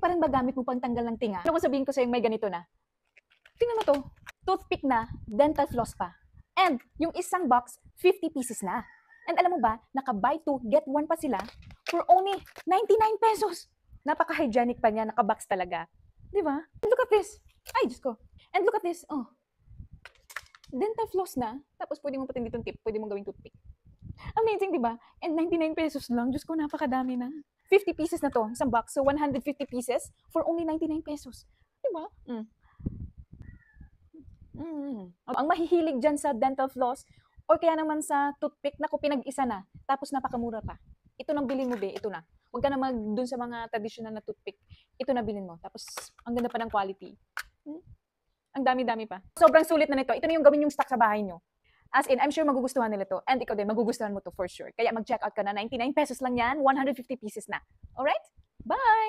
pa rin ba gamit mo pang tanggal ng tinga? Ano kung sabihin ko sa'yo may ganito na? Tingnan mo to. Toothpick na, dental floss pa. And yung isang box, 50 pieces na. And alam mo ba, naka-buy 2, get 1 pa sila for only 99 pesos. Napaka-hygienic pa niya, naka-box talaga. Di ba? And look at this. Ay, Diyos ko. And look at this. Oh. Dental floss na. Tapos pwede mo patin ditong tip. Pwede mo gawing toothpick. Amazing, di ba? And 99 pesos lang. Diyos ko, napakadami na. 50 pieces na to, isang box. So, 150 pieces for only 99 pesos. Di ba? Ang mahihilig dyan sa dental floss or kaya naman sa toothpick, naku, pinag-isa na. Tapos napakamura pa. Ito nang bilhin mo, be. Ito na. Huwag ka na dun sa mga traditional na toothpick. Ito na bilhin mo. Tapos, ang ganda pa ng quality. Ang dami-dami pa. Sobrang sulit na nito. Ito na yung gawin yung stock sa bahay nyo. As in, I'm sure magugustuhan nila to. And ikaw din, magugustuhan mo to for sure. Kaya mag-check out ka na. 99 pesos lang yan. 150 pieces na. Alright? Bye!